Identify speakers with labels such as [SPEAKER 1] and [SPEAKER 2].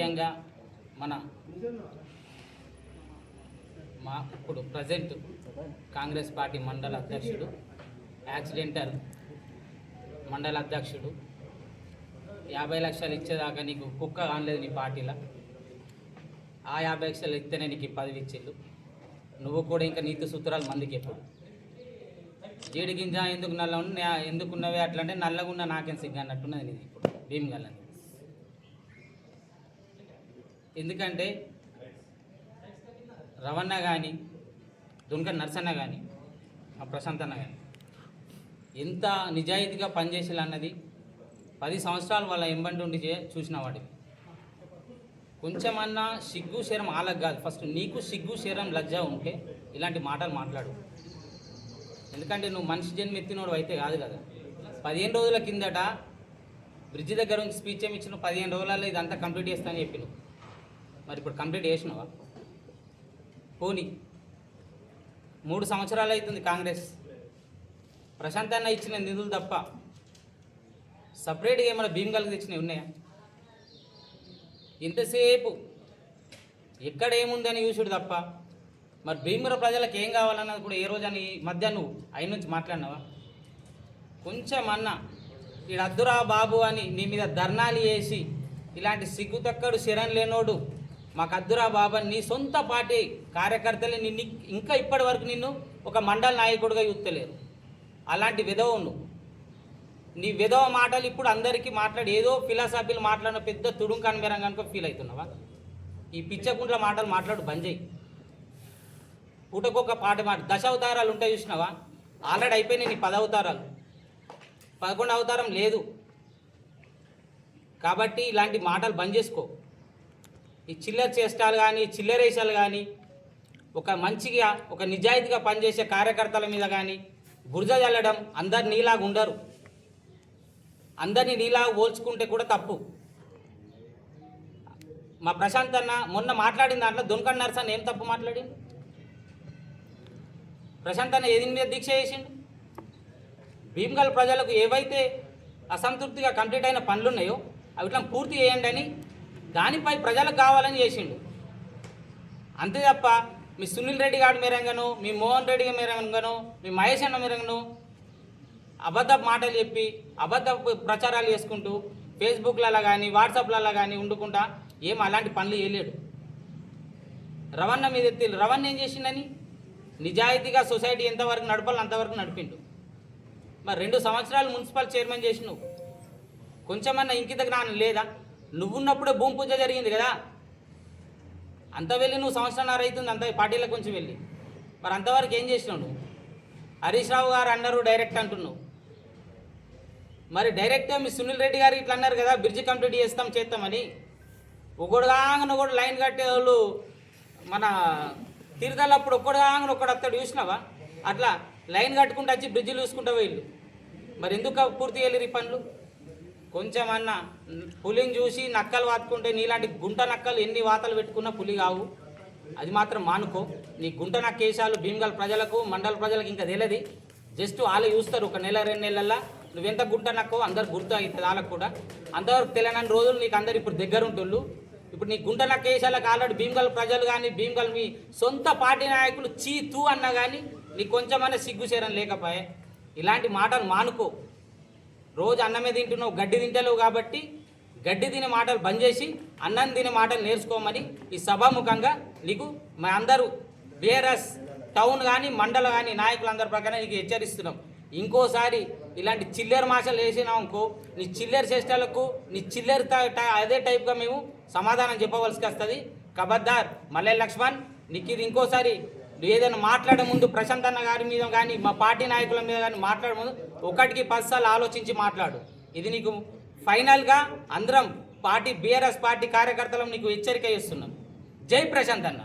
[SPEAKER 1] ముఖ్యంగా ఇప్పుడు present Congress party మండల అధ్యక్షుడు, యాక్సిడెంటల్ మండల అధ్యక్షుడు 50 లక్షలు ఇచ్చేదాకా నీకు కుక్క కానలేదు నీ పార్టీలో. ఆ 50 లక్షలు ఇస్తేనే నీకు పదవి ఇచ్చిళ్ళు. నువ్వు కూడా ఇంకా నీతి సూత్రాలు మందికి ఎప్పుడు జీడి గింజ ఎందుకున్నవే అట్లా అంటే నల్లగున్న నాకేం సిగ్గు అన్నట్టున్నది నీది ఇప్పుడు భీమగల్లని. ఎందుకంటే రవణ కానీ దున్క నర్సన్న కానీ ఆ ప్రశాంత్ అన్న కానీ ఎంత నిజాయితీగా పనిచేసేలా అన్నది 10 సంవత్సరాలు వాళ్ళ ఎంబండి ఉండి చూసిన వాడికి. కొంచెమన్నా సిగ్గు శరం ఆలకు కాదు, ఫస్ట్ నీకు సిగ్గు శరం లజ్జ ఉంటే ఇలాంటి మాటలు మాట్లాడు. ఎందుకంటే నువ్వు మనిషి జన్మ ఎత్తినోడు అయితే కాదు కదా. 15 రోజుల కిందట బ్రిడ్జి దగ్గర నుంచి స్పీచ్ ఏమి ఇచ్చిన 15 రోజులలో ఇదంతా కంప్లీట్ చేస్తానని చెప్పి నువ్వు మరి ఇప్పుడు కంప్లీట్ చేసినావా? పోనీ 3 సంవత్సరాలు అవుతుంది కాంగ్రెస్. ప్రశాంత్ అన్న ఇచ్చిన నిధులు తప్ప సపరేట్గా ఏమైనా భీమగల్కి తెచ్చినవి ఉన్నాయా? ఇంతసేపు ఎక్కడ ఏముందని చూసుడు తప్ప మరి భీమర ప్రజలకు ఏం కావాలన్నది కూడా ఏ రోజని మధ్య నువ్వు అయిన నుంచి మాట్లాడినావా? కొంచెం అన్న ఈడ అద్దురా బాబు అని నీ మీద ధర్నాలు చేసి ఇలాంటి సిగ్గుతక్కడు శరణ్ లేనోడు మాకు అద్దురా బాబు అని నీ సొంత పార్టీ కార్యకర్తలే నిన్ను ఇంకా ఇప్పటి వరకు నిన్ను ఒక మండల నాయకుడిగా చూస్తలేరు. అలాంటి విధవ నువ్వు. నీ విధవ మాటలు ఇప్పుడు అందరికీ మాట్లాడి ఏదో ఫిలాసఫీలు మాట్లాడిన పెద్ద తుడుంకాని మేరంగా అనుకో ఫీల్ అవుతున్నావా? ఈ పిచ్చకుంట్ల మాటలు మాట్లాడు బంద్ చేయి. పూటకొక పాట దశ అవతారాలు ఉంటాయి చూసినావా? ఆల్రెడీ అయిపోయినాయి నీ 10 అవతారాలు. 11 అవతారం లేదు. కాబట్టి ఇలాంటి మాటలు బంద్ చేసుకో. ఈ చిల్లర చేష్టాలు కానీ చిల్లరేషాలు కానీ ఒక మంచిగా ఒక నిజాయితీగా పనిచేసే కార్యకర్తల మీద కానీ బురద చల్లడం. అందరు నీలాగా ఉండరు, అందరినీ నీలాగా పోల్చుకుంటే కూడా తప్పు. మా ప్రశాంత్ అన్న మొన్న మాట్లాడిన దాంట్లో దున్కన్ నర్సన్ ఏం తప్పు మాట్లాడింది? ప్రశాంత్ అన్న ఏది మీద దీక్ష చేసిండు? భీమగల్ ప్రజలకు ఏవైతే అసంతృప్తిగా కంప్లీట్ అయిన పనులు ఉన్నాయో అవి ఇట్లా పూర్తి చేయండి అని దానిపై ప్రజలకు కావాలని చేసిండు. అంతే తప్ప మీ సునీల్ రెడ్డి గారి మేరంగాను, మీ మోహన్ రెడ్డి మేరంగాను, మీ మహేష్ అన్న మేరంగాను అబద్ధ మాటలు చెప్పి అబద్ధ ప్రచారాలు చేసుకుంటూ ఫేస్బుక్లలో కానీ వాట్సాప్లలో కానీ ఉండుకుంటా ఏం అలాంటి పనులు చేయలేడు. రవణ మీద ఎత్తి రవణ ఏం చేసిండని నిజాయితీగా సొసైటీ ఎంతవరకు నడపాలి అంతవరకు నడిపిండు. మరి 2 సంవత్సరాలు మున్సిపల్ చైర్మన్ చేసినావు. కొంచెమన్నా ఇంకిత జ్ఞానం లేదా? నువ్వున్నప్పుడే భూమి పూజ జరిగింది కదా. అంత వెళ్ళి నువ్వు సంవత్సరాన్నర అవుతుంది అంత పార్టీలకు కొంచెం వెళ్ళి. మరి అంతవరకు ఏం చేసినావు నువ్వు? హరీష్ రావు గారు అన్నారు డైరెక్ట్ అంటున్నావు. మరి డైరెక్ట్గా మీ సునీల్ రెడ్డి గారు ఇట్లా అన్నారు కదా బ్రిడ్జి కంప్లీట్ చేస్తామని. ఒకడుగాంగన ఒకడు లైన్ కట్టే వాళ్ళు మన తీర్థాలప్పుడు ఒక్కడుగాంగన ఒకడు అత్తడు చూసినావా? అట్లా లైన్ కట్టుకుంటూ వచ్చి బ్రిడ్జిలు చూసుకుంటా వీళ్ళు. మరి ఎందుకు పూర్తి చేయలేరు ఈ పనులు? కొంచెం అన్న పులిని చూసి నక్కలు వాతుకుంటే నీలాంటి గుంట నక్కలు ఎన్ని వాతలు పెట్టుకున్నా పులి కావు. అది మాత్రం మానుకో. నీ గుంట నక్కేశాలు భీమగల్ ప్రజలకు మండల ప్రజలకు ఇంకా తెలియదు. జస్ట్ వాళ్ళు చూస్తారు ఒక నెల 2 నెలల్లో నువ్వెంత గుంట నక్కో అందరు గుర్తు అవుతుంది. వాళ్ళకు కూడా అంతవరకు తెలియని రోజులు నీకు అందరు ఇప్పుడు దగ్గర ఉంటుళ్ళు. ఇప్పుడు నీ గుంట నక్కేశాలకు ఆల్రెడీ భీమగల్ ప్రజలు కానీ భీమగల్ మీ సొంత పార్టీ నాయకులు చీతూ అన్నా కానీ నీకు కొంచెమైనా సిగ్గుచేరం లేకపోయే. ఇలాంటి మాటలు మానుకో. రోజు అన్నమే తింటున్నావు, గడ్డి తింటలేవు. కాబట్టి గడ్డి తినే మాటలు బంద్ చేసి అన్నం తినే మాటలు నేర్చుకోమని ఈ సభాముఖంగా నీకు మా అందరూ బీఆర్ఎస్ టౌన్ కానీ మండలం కానీ నాయకులందరి ప్రకారం నీకు హెచ్చరిస్తున్నాం. ఇంకోసారి ఇలాంటి చిల్లర మాటలు వేసినావు అనుకో నీ చిల్లర చేష్టాలకు నీ చిల్లర అదే టైప్గా మేము సమాధానం చెప్పవలసి వస్తుంది. ఖబర్దార్ మల్లె లక్ష్మణ్, నీకు ఇది ఇంకోసారి నువ్వు ఏదైనా మాట్లాడే ముందు ప్రశాంత్ అన్న గారి మీద కానీ మా పార్టీ నాయకుల మీద కానీ మాట్లాడే ముందు 1కి 10 సార్లు ఆలోచించి మాట్లాడు. ఇది నీకు ఫైనల్గా అందరం పార్టీ బీఆర్ఎస్ పార్టీ కార్యకర్తలను నీకు హెచ్చరిక చేస్తున్నాం. జై ప్రశాంత్ అన్న.